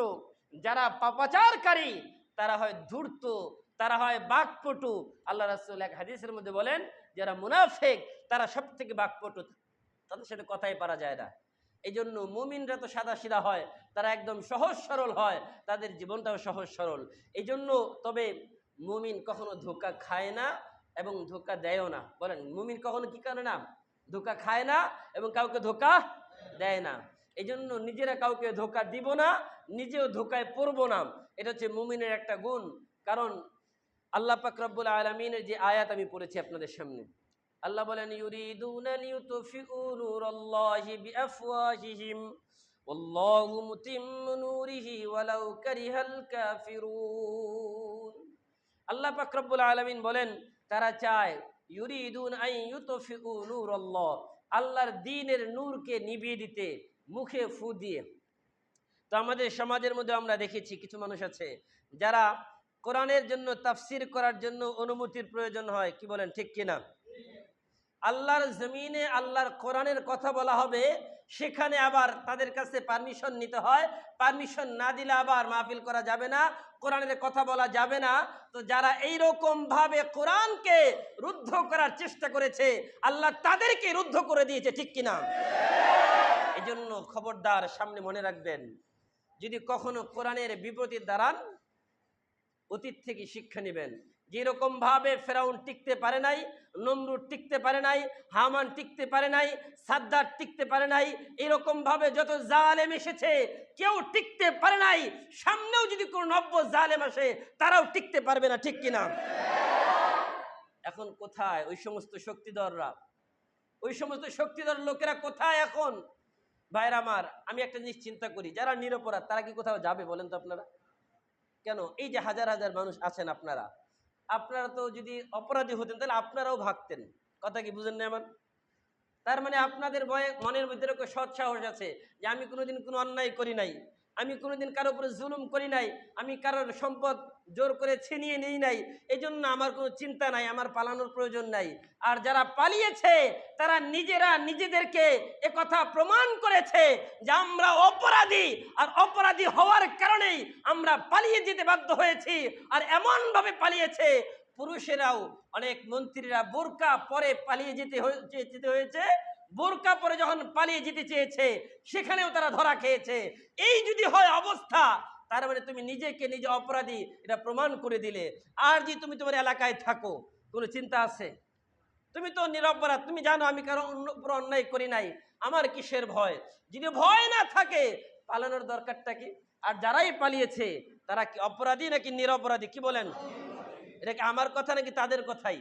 যারা পাপাচারকারী, তারা হয় ধূর্ত, তারা হয় বাকপটু। আল্লাহ রাসূল এক হাদিসের মধ্যে বলেন যারা মুনাফিক তারা সবথেকে বাকপটু, তাদের সাথে কথাই পারা যায় না। এই জন্য মুমিনরা তো সাদা সিধা হয়, তারা একদম সহজ সরল হয়, তাদের জীবনটাও সহজ সরল। এই জন্য তবে মুমিন কখনো ধোঁকা খায় না এবং ধোঁকা দেয়ও না। বলেন, মুমিন কখনো কি করে না? ধোঁকা খায় না এবং কাউকে ধোঁকা দেয় না। এই জন্য নিজেরা কাউকে ধোঁকা দিব না, নিজেও ধোঁকায় পড়বো না। এটা হচ্ছে মুমিনের একটা গুণ। কারণ আল্লাহ পাক রব্বুল আলামিনের যে আয়াত আমি পড়েছি আপনাদের সামনে, আল্লাহ বলেন ইউরিদুনা লিইউতফিউ নূরাল্লাহি বিআফওয়াহিহিম ওয়াল্লাহু মুতিম্মু নূরিহি ওয়ালাউ কারিহাল কাফিরুন। আল্লাহ পাক রব্বুল আলামিন বলেন তারা চায় ইউরিদুন আন ইউতফিউ নূরাল্লাহ, আল্লাহর দ্বীনের নূরকে নিভিয়ে দিতে মুখে ফু দিয়ে। তো আমাদের সমাজের মধ্যে আমরা দেখেছি কিছু মানুষ আছে যারা কোরআনের জন্য তাফসির করার জন্য অনুমতির প্রয়োজন হয়। কি বলেন, ঠিক কিনা? আল্লাহর জমিনে আল্লাহর কোরআনের কথা বলা হবে, সেখানে আবার তাদের কাছে পারমিশন নিতে হয়। পারমিশন না দিলে আবার মাহফিল করা যাবে না, কোরআনের কথা বলা যাবে না। তো যারা এইরকম ভাবে কোরআনকে রুদ্ধ করার চেষ্টা করেছে, আল্লাহ তাদেরকে রুদ্ধ করে দিয়েছে। ঠিক কিনা? এই জন্য খবরদার, সামনে মনে রাখবেন, যদি কখনো কোরআনের বিপরীত দাঁড়ান, অতীত থেকে শিক্ষা নেবেন। যেরকম ভাবে ফেরাউন টিকতে পারে নাই, নমরুদ টিকতে পারে নাই, হামান টিকতে পারে নাই, সাদ্দাত টিকতে পারে নাই, এরকম ভাবে যত জালেম এসেছে কেউ টিকতে পারে নাই। সামনেও যদি কোনো নব্য জালেম আসে তারাও টিকতে পারবে না। ঠিক কিনা? এখন কোথায় ওই সমস্ত শক্তিধররা? ওই সমস্ত শক্তিধর লোকেরা কোথায় এখন? ভাইরা আমার, আমি একটা জিনিস চিন্তা করি, যারা নিরপরাধ তারা কি কোথাও যাবে বলেন তো আপনারা? কেন? এই যে হাজার হাজার মানুষ আছেন, আপনারা তো যদি অপরাধী হতেন তাহলে আপনারাও ভাগতেন। কথা কি বুঝেন না আমার? তার মানে আপনাদের মনের ভিতরে সৎ সাহস আছে যে আমি কোনোদিন কোনো অন্যায় করি নাই, আমি কোনোদিন কারোর উপরে জুলুম করি নাই, আমি কারোর সম্পদ জোর করে ছিনিয়ে নিই নাই, এই জন্য আমার কোনো চিন্তা নাই, আমার পালানোর প্রয়োজন নাই। আর যারা পালিয়েছে তারা নিজেরা নিজেদেরকে একথা প্রমাণ করেছে যে আমরা অপরাধী, আর অপরাধী হওয়ার কারণেই আমরা পালিয়ে যেতে বাধ্য হয়েছি। আর এমনভাবে পালিয়েছে, পুরুষেরাও, অনেক মন্ত্রীরা বোরকা পরে পালিয়ে যেতে হয়েছে। বোরকা পরে যখন পালিয়ে যেতে চেয়েছে সেখানেও তারা ধরা খেয়েছে। এই যদি হয় অবস্থা, তার মানে তুমি নিজেকে নিজে অপরাধী এটা প্রমাণ করে দিলে। আর যদি তুমি তোমার এলাকায় থাকো, কোনো চিন্তা আছে? তুমি তো নিরপরাধ, তুমি জানো আমি কারো উপর অন্যায় করি নাই, আমার কিসের ভয়? যদি ভয় না থাকে, পালানোর দরকারটা কি? আর যারাই পালিয়েছে তারা কি অপরাধী নাকি নিরপরাধী? কি বলেন? এটা কি আমার কথা নাকি তাদের কথাই?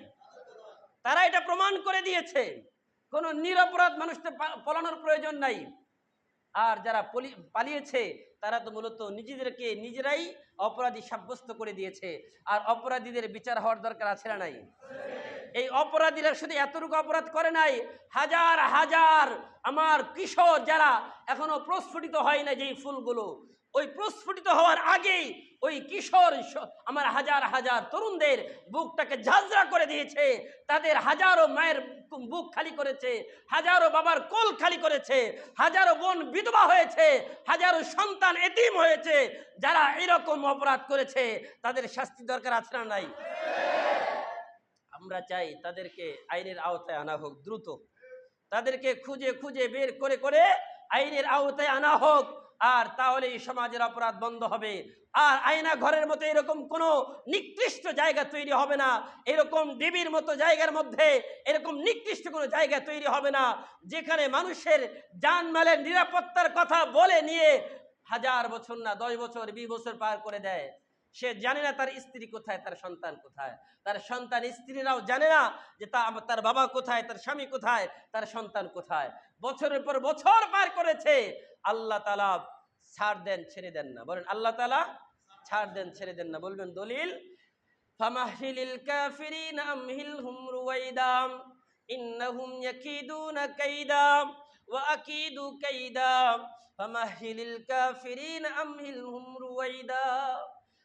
তারা এটা প্রমাণ করে দিয়েছে। কোনো নিরপরাধ মানুষকে পালানোর প্রয়োজন নাই। আর যারা পালিয়েছে তারা তো মূলত নিজেদেরকে নিজেরাই অপরাধী সাব্যস্ত করে দিয়েছে। আর অপরাধীদের বিচার হওয়ার দরকার আছে না নাই? এই অপরাধীরা শুধু এতটুকু অপরাধ করে নাই, হাজার হাজার আমার কিশোর যারা এখনো প্রস্ফুটিত হয় না, যেই ফুলগুলো ওই প্রস্ফুটিত হওয়ার আগেই ওই কিশোর আমার হাজার হাজার তরুণদের বুকটাকে ঝাঁঝরা করে দিয়েছে। তাদের হাজারো মায়ের বুক খালি করেছে, হাজারো বাবার কোল খালি করেছে, হাজারো বোন বিধবা হয়েছে, হাজারো সন্তান এতিম হয়েছে। যারা এরকম অপরাধ করেছে তাদের শাস্তি দরকার আছে না নাই? আমরা চাই তাদেরকে আইনের আওতায় আনা হোক দ্রুত, তাদেরকে খুঁজে খুঁজে বের করে করে আইনের আওতায় আনা হোক। আর তাহলে এই সমাজের অপরাধ বন্ধ হবে। আর আয়না ঘরের মতো এরকম কোনো নিকৃষ্ট জায়গা তৈরি হবে না, এরকম ডিবির মতো জায়গার মধ্যে এরকম নিকৃষ্ট কোনো জায়গা তৈরি হবে না, যেখানে মানুষের জানমালের নিরাপত্তার কথা বলে নিয়ে হাজার বছর না 10 বছর 20 বছর পার করে দেয়। সে জানে না তার স্ত্রী কোথায়, তার সন্তান কোথায়, তার সন্তান স্ত্রীরাও জানে না যে তার বাবা কোথায়, তার স্বামী কোথায়, তার সন্তান কোথায়। বছরের পর বছর পার করেছে। আল্লাহ তাআলা ছাড় দেন ছেড়ে দেন না। বলেন আল্লাহ তাআলা ছাড় দেন ছেড়ে দেন না। বলবেন দলিল, ফামাহিলিল কাফিরিনা আমহিলহুম রুওয়াইদা ইন্নাহুম ইয়াকিদুনা কাইদা ওয়া আকিদু কাইদা ফামাহিলিল কাফিরিনা আমহিলহুম রুওয়াইদা।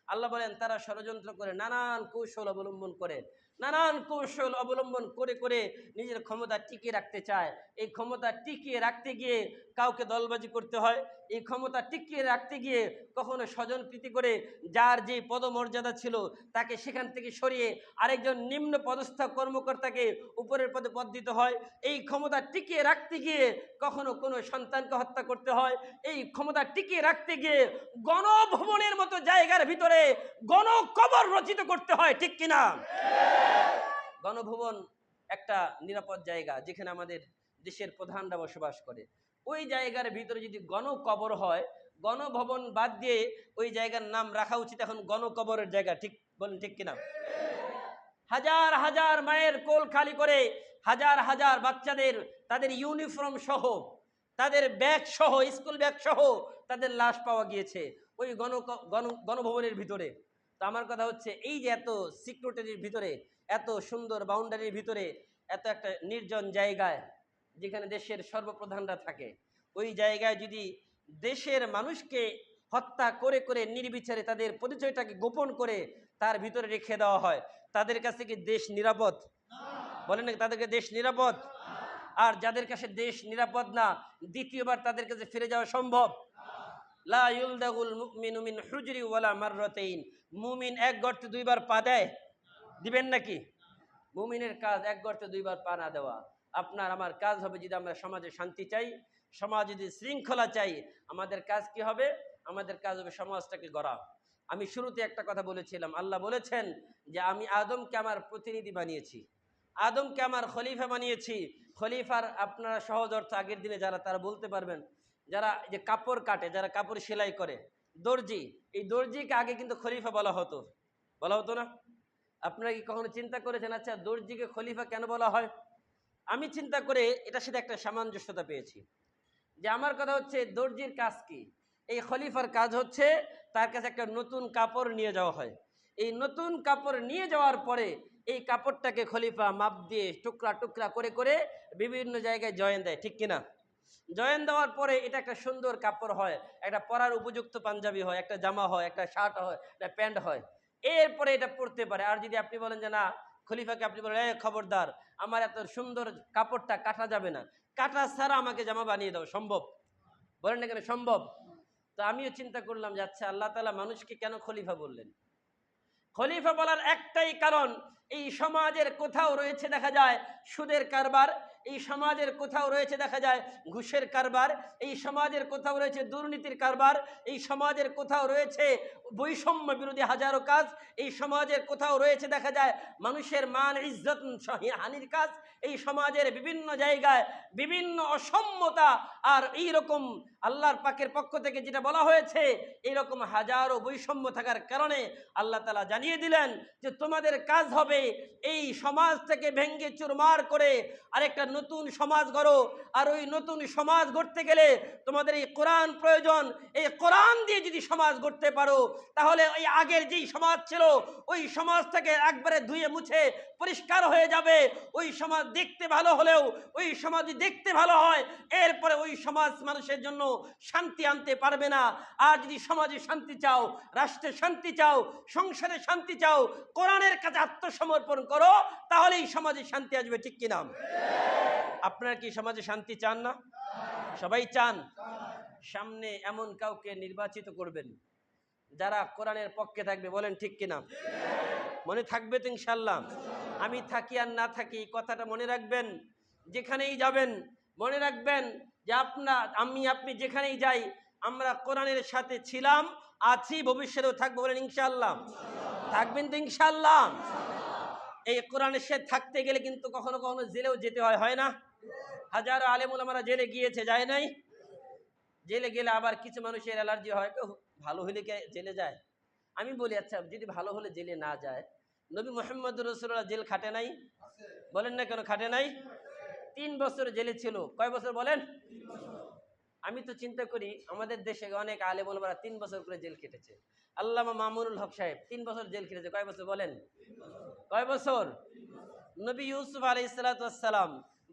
আল্লাহ বলেন তারা ষড়যন্ত্র করে, নানান কৌশল অবলম্বন করে, নানান কৌশল অবলম্বন করে করে নিজের ক্ষমতা টিকিয়ে রাখতে চায়। এই ক্ষমতা টিকিয়ে রাখতে গিয়ে কাউকে দলবাজি করতে হয়, এই ক্ষমতা টিকিয়ে রাখতে গিয়ে কখনো স্বজনপ্রীতি করে যার যে পদমর্যাদা ছিল তাকে সেখান থেকে সরিয়ে আরেকজন নিম্ন পদস্থ কর্মকর্তাকে উপরের পদে পদ দিতে হয়। এই ক্ষমতা টিকিয়ে রাখতে গিয়ে কখনো কোনো সন্তানকে হত্যা করতে হয়। এই ক্ষমতা টিকিয়ে রাখতে গিয়ে গণভবনের মতো জায়গার ভিতরে গণকবর রচিত করতে হয়, ঠিক কিনা? গণভবন একটা নিরাপদ জায়গা যেখানে আমাদের দেশের প্রধানরা বসবাস করে। ওই জায়গার ভিতরে যদি গণকবর হয়, গণভবন বাদ দিয়ে ওই জায়গার নাম রাখা উচিত এখন গণকবরের জায়গা, ঠিক বলেন ঠিক কিনা? হাজার হাজার মায়ের কোল খালি করে, হাজার হাজার বাচ্চাদের তাদের ইউনিফর্ম সহ, তাদের ব্যাগ সহ, স্কুল ব্যাগ সহ তাদের লাশ পাওয়া গিয়েছে ওই গণভবনের ভিতরে। তো আমার কথা হচ্ছে, এই যে এত সিকিউরিটির ভিতরে, এত সুন্দর বাউন্ডারির ভিতরে, এত একটা নির্জন জায়গায় যেখানে দেশের সর্বপ্রধানরা থাকে, ওই জায়গায় যদি দেশের মানুষকে হত্যা করে করে নির্বিচারে তাদের পরিচয়টাকে গোপন করে তার ভিতরে রেখে দেওয়া হয়, তাদের কাছে কি দেশ নিরাপদ? বলেন না, তাদেরকে দেশ নিরাপদ? আর যাদের কাছে দেশ নিরাপদ না, দ্বিতীয়বার তাদের কাছে ফিরে যাওয়া সম্ভব? লা ইউলদাগুল মুমিনু মিন হুজরি ওয়ালা মাররাতাইন। মুমিন এক গর্তে দুইবার পা দেয়? দিবেন নাকি? মুমিনের কাজ এক গর্তে দুইবার পা না দেওয়া। আপনার আমার কাজ হবে, যদি আমরা সমাজে শান্তি চাই, সমাজ যদি শৃঙ্খলা চাই, আমাদের কাজ কি হবে? আমাদের কাজ হবে সমাজটাকে গড়া। আমি শুরুতে একটা কথা বলেছিলাম, আল্লাহ বলেছেন যে আমি আদমকে আমার প্রতিনিধি বানিয়েছি, আদমকে আমার খলিফা বানিয়েছি। খলিফার আপনারা সহজ অর্থ আগের দিনে যারা তারা বলতে পারবেন, যারা যে কাপড় কাটে, যারা কাপড় সেলাই করে, দর্জি, এই দর্জিকে আগে কিন্তু খলিফা বলা হতো না? আপনারা কি কখনো চিন্তা করেছেন আচ্ছা দর্জিকে খলিফা কেন বলা হয়? আমি চিন্তা করে এটার সাথে একটা সামঞ্জস্যতা পেয়েছি যে আমার কথা হচ্ছে, দর্জির কাজ কি? এই খলিফার কাজ হচ্ছে তার কাছে একটা নতুন কাপড় নিয়ে যাওয়া হয়। এই নতুন কাপড় নিয়ে যাওয়ার পরে এই কাপড়টাকে খলিফা মাপ দিয়ে টুকরা টুকরা করে করে বিভিন্ন জায়গায় জয়েন দেয়, ঠিক কিনা? জয়েন দেওয়ার পরে এটা একটা সুন্দর কাপড় হয়, একটা পরার উপযুক্ত পাঞ্জাবি হয়, একটা জামা হয়, একটা শার্ট হয়, একটা প্যান্ট হয়। এরপরে এটা পরতে পারে। আর যদি আপনি বলেন যে না, খলিফাকে আপনি বলেন খবরদার, আমার এত সুন্দর কাপড়টা কাটা যাবে না, কাটা ছাড়া আমাকে জামা বানিয়ে দাও, সম্ভব? বলেন না কেন সম্ভব? তো আমিও চিন্তা করলাম যে আচ্ছা আল্লাহ তাআলা মানুষকে কেন খলিফা বললেন? খলিফা বলার একটাই কারণ, এই সমাজের কোথাও রয়েছে দেখা যায় সুদের কারবার, এই সমাজের কোথাও রয়েছে দেখা যায় ঘুষের কারবার, এই সমাজের কোথাও রয়েছে দুর্নীতির কারবার, এই সমাজের কোথাও রয়েছে বৈষম্য বিরোধী হাজারো কাজ, এই সমাজের কোথাও রয়েছে দেখা যায় মানুষের মান ইজ্জত হানির কাজ, এই সমাজের বিভিন্ন জায়গায় বিভিন্ন অসম্যতা। আর এইরকম আল্লাহর পাকের পক্ষ থেকে যেটা বলা হয়েছে, এইরকম হাজারো বৈষম্য থাকার কারণে আল্লাহ তাআলা জানিয়ে দিলেন যে তোমাদের কাজ হবে এই সমাজটাকে ভেঙ্গে চুরমার করে আরেকটা নতুন সমাজ গড়ো। আর ওই নতুন সমাজ গড়তে গেলে তোমাদের এই কোরআন প্রয়োজন। এই কোরআন দিয়ে যদি সমাজ গড়তে পারো, তাহলে ওই আগের যেই সমাজ ছিল ওই সমাজটাকে একবারে ধুয়ে মুছে পরিষ্কার হয়ে যাবে। ওই সমাজ দেখতে ভালো হলেও ওই সমাজ দেখতে ভালো হয়, এরপরে ওই সমাজ মানুষের জন্য শান্তি আনতে পারবে না। আর যদি সমাজে শান্তি চাও, রাষ্ট্রে শান্তি চাও, সংসারে শান্তি চাও, কোরআনের কাছে আত্মসমর্পণ করো, তাহলে এই সমাজে শান্তি আসবে। ঠিক কিনা? আপনারা কি সমাজে শান্তি চান না? সবাই চান। সামনে এমন কাউকে নির্বাচিত করবেন যারা কোরআনের পক্ষে থাকবে, বলেন ঠিক কিনা? মনে থাকবে তো ইনশাল্লাহ? আমি থাকি আর না থাকি, কথাটা মনে রাখবেন। যেখানেই যাবেন মনে রাখবেন যে আপনি যেখানেই যাই, আমরা কোরআনের সাথে ছিলাম, আছি, ভবিষ্যতেও থাকবো। বলেন ইনশাল্লাহ। থাকবেন তো ইনশাল্লাহ? এই কোরআনের সাথে থাকতে গেলে কিন্তু কখনো কখনো জেলেও যেতে হয়, হয় না? হাজারো আলেম ওলামারা জেলে গিয়েছে, যায় নাই? জেলে গেলে আবার কিছু মানুষের অ্যালার্জি হয়, ভালো হলে কে জেলে যায়? আমি বলি, আচ্ছা যদি ভালো হলে জেলে না যায়, নবী মুহাম্মদ রাসূলুল্লাহ জেল খাটে নাই? বলেন না কেন খাটে নাই? 3 বছর জেলে ছিল। কয় বছর বলেন? আমি তো চিন্তা করি আমাদের দেশে অনেক আলেম ওলামারা 3 বছর করে জেল কেটেছে। আল্লামা মামুনুল হক সাহেব 3 বছর জেল কেটেছে। কয় বছর বলেন? কয় বছর? নবী ইউসুফ আলাইহিস সালাতু ওয়াস সালাম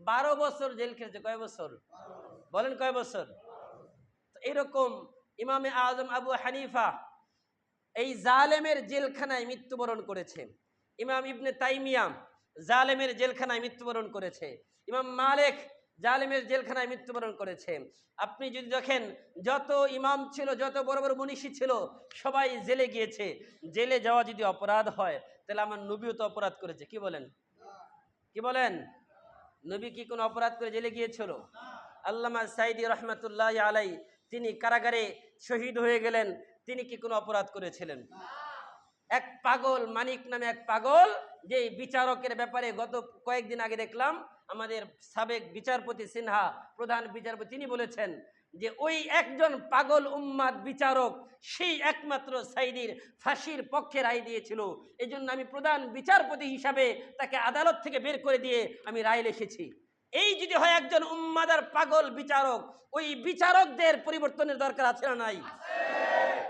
12 বছর জেল খেটেছে। কয় বছর বলেন? কয় বছর? এরকম ইমামে আজম আবু হানিফা এই জালেমের জেলখানায় মৃত্যুবরণ করেছে। ইমাম ইবনে তাইমিয়া জালেমের জেলখানায় মৃত্যুবরণ করেছে। ইমাম মালিক জালেমের জেলখানায় মৃত্যুবরণ করেছে। আপনি যদি দেখেন, যত ইমাম ছিল, যত বড় বড় মনীষী ছিল, সবাই জেলে গিয়েছে। জেলে যাওয়া যদি অপরাধ হয়, তাহলে আমার নবীও তো অপরাধ করেছে। কি বলেন? কি বলেন? নবী কি কোনো অপরাধ করে জেলে গিয়েছিল? আল্লামা সাইদি রহমাতুল্লাহ আলাই, তিনি কারাগারে শহীদ হয়ে গেলেন। তিনি কি কোনো অপরাধ করেছিলেন? এক পাগল মানিক নামে এক পাগল, যে বিচারকের ব্যাপারে গত কয়েকদিন আগে দেখলাম, আমাদের সাবেক বিচারপতি সিনহা, প্রধান বিচারপতি, তিনি বলেছেন যে ওই একজন পাগল উম্মাদ বিচারক, সেই একমাত্র সাইদির ফাঁসির পক্ষে রায় দিয়েছিল। এই জন্য আমি প্রধান বিচারপতি হিসাবে তাকে আদালত থেকে বের করে দিয়ে আমি রায় লিখেছি। এই যদি হয় একজন উম্মাদার পাগল বিচারক, ওই বিচারকদের পরিবর্তনের দরকার আছে না নাই?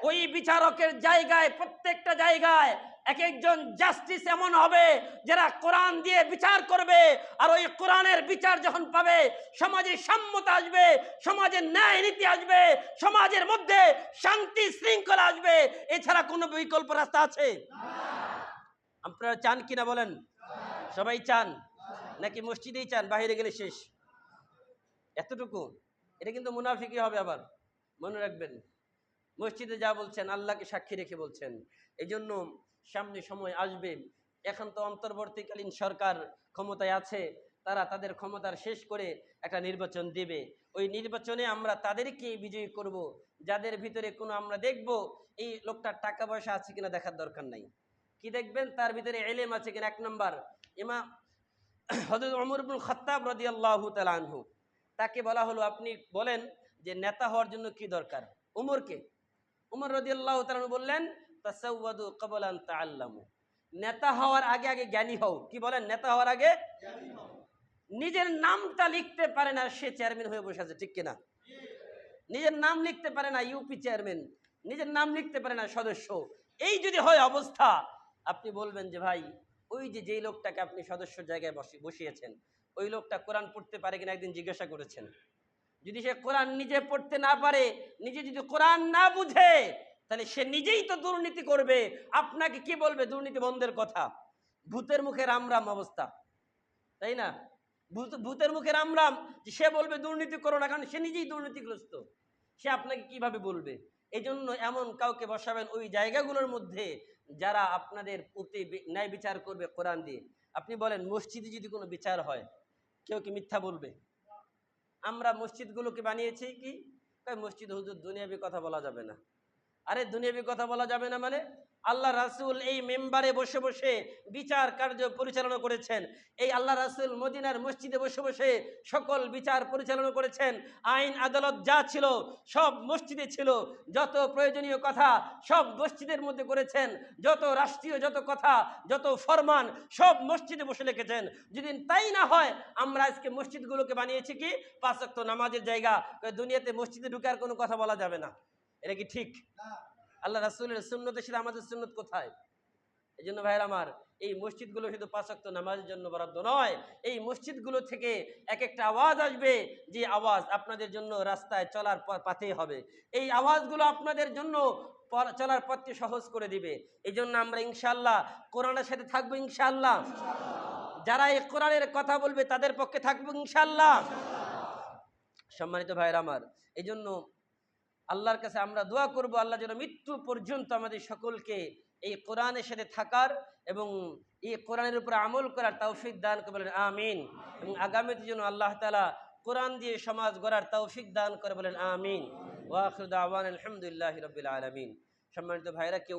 ওই বিচারকের জায়গায়, প্রত্যেকটা জায়গায় এক একজন জাস্টিস এমন হবে যারা কোরআন দিয়ে বিচার করবে। আর ওই কোরআনের বিচার যখন পাবে, সমাজে সাম্যতা আসবে, সমাজের ন্যায় নীতি আসবে, সমাজের মধ্যে শান্তি শৃঙ্খলা আসবে। এছাড়া কোনো বিকল্প রাস্তা আছে? আপনারা চান কিনা বলেন? সবাই চান নাকি মসজিদেই চান, বাইরে গেলে শেষ? এতটুকু? এটা কিন্তু মুনাফিকি হবে। আবার মনে রাখবেন, মসজিদে যা বলছেন আল্লাহকে সাক্ষী রেখে বলছেন। এই জন্য সামনে সময় আসবে, এখন তো অন্তর্বর্তীকালীন সরকার ক্ষমতায় আছে, তারা তাদের ক্ষমতার শেষ করে একটা নির্বাচন দেবে। ওই নির্বাচনে আমরা তাদেরকে বিজয়ী করব, যাদের ভিতরে কোনো আমরা দেখব এই লোকটার টাকা পয়সা আছে কিনা দেখার দরকার নাই। কি দেখবেন? তার ভিতরে এলেম আছে কিনা। 1 নম্বর, ইমাম হযরত ওমর ইবনুল খাত্তাব রাদিয়াল্লাহু তাআলা আনহু, তাকে বলা হলো, আপনি বলেন যে নেতা হওয়ার জন্য কি দরকার? ওমরকে। ওমর রাদিয়াল্লাহু তাআলা বললেন, তাসাওয়াদু ক্বাবলা আন তাআল্লামু, নেতা হওয়ার আগে আগে জ্ঞানী হও। কি বলেন? নেতা হওয়ার আগে জ্ঞানী হও। নিজের নামটা লিখতে পারে না, সে চেয়ারম্যান হয়ে বসে আছে। ঠিক কিনা? নিজের নাম লিখতে পারে না ইউপি চেয়ারম্যান, নিজের নাম লিখতে পারে না সদস্য। এই যদি হয় অবস্থা, আপনি বলবেন যে ভাই, ওই যেই লোকটাকে আপনি সদস্য জায়গায় বসিয়েছেন, ওই লোকটা কোরআন পড়তে পারে কিনা একদিন জিজ্ঞাসা করেছেন? যদি সে কোরআন নিজে পড়তে না পারে, নিজে যদি কোরআন না বুঝে, তাহলে সে নিজেই তো দুর্নীতি করবে। আপনাকে কি বলবে দুর্নীতি বন্ধের কথা? ভূতের মুখে রাম রাম অবস্থা, তাই না? ভূতের মুখে রাম রাম, যে সে বলবে দুর্নীতি করো না, কারণ সে নিজেই দুর্নীতিগ্রস্ত। সে আপনাকে কিভাবে বলবে? এই জন্য এমন কাউকে বসাবেন ওই জায়গাগুলোর মধ্যে যারা আপনাদের প্রতি ন্যায় বিচার করবে কোরআন দিয়ে। আপনি বলেন, মসজিদে যদি কোনো বিচার হয়, কেউ কি মিথ্যা বলবে? আমরা মসজিদগুলোকে বানিয়েছি কি? মসজিদ হুজুর দুনিয়াবি কথা বলা যাবে না, আরে দুনিয়াবি কথা বলা যাবে না মানে? আল্লাহ রাসূল এই মেম্বারে বসে বসে বিচার কার্য পরিচালনা করেছেন। এই আল্লাহ রাসূল মদিনার মসজিদে বসে বসে সকল বিচার পরিচালনা করেছেন। আইন আদালত যা ছিল সব মসজিদে ছিল। যত প্রয়োজনীয় কথা সব মসজিদের মধ্যে করেছেন। যত রাষ্ট্রীয় যত কথা, যত ফরমান সব মসজিদে বসে লিখেছেন। যদি তাই না হয়, আমরা আজকে মসজিদগুলোকে বানিয়েছি কি 5 ওয়াক্ত নামাজের জায়গা। দুনিয়াতে মসজিদে ঢুকে আর কোনো কথা বলা যাবে না। এটা কি ঠিক? আল্লাহ রাসূলের সুন্নতের সাথে আমাদের সুন্নত কোথায়? এই জন্য ভাইয়ের আমার, এই মসজিদগুলো শুধু 5 ওয়াক্ত নামাজের জন্য বরাদ্দ নয়। এই মসজিদগুলো থেকে এক একটা আওয়াজ আসবে, যে আওয়াজ আপনাদের জন্য রাস্তায় চলার পথে হবে। এই আওয়াজগুলো আপনাদের জন্য চলার পথকে সহজ করে দিবে। এই জন্য আমরা ইনশাআল্লাহ কোরআনের সাথে থাকবো ইনশাআল্লাহ। যারা এই কোরআনের কথা বলবে তাদের পক্ষে থাকবো ইনশাআল্লাহ। সম্মানিত ভাইয়ের আমার, এই জন্য আল্লাহর কাছে আমরা দোয়া করব, আল্লাহ যেন মৃত্যু পর্যন্ত আমাদের সকলকে এই কোরআনের সাথে থাকার এবং এই কোরআনের উপর আমল করার তৌফিক দান করে বলেন আমিন। এবং আগামীতে যেন আল্লাহ তাআলা কোরআন দিয়ে সমাজ গড়ার তৌফিক দান করে বলেন আমিন। ওয়া আখিরু দাওয়ানা আলহামদুলিল্লাহি রাব্বিল আলামিন। সম্মানিত ভাইরা, কেউ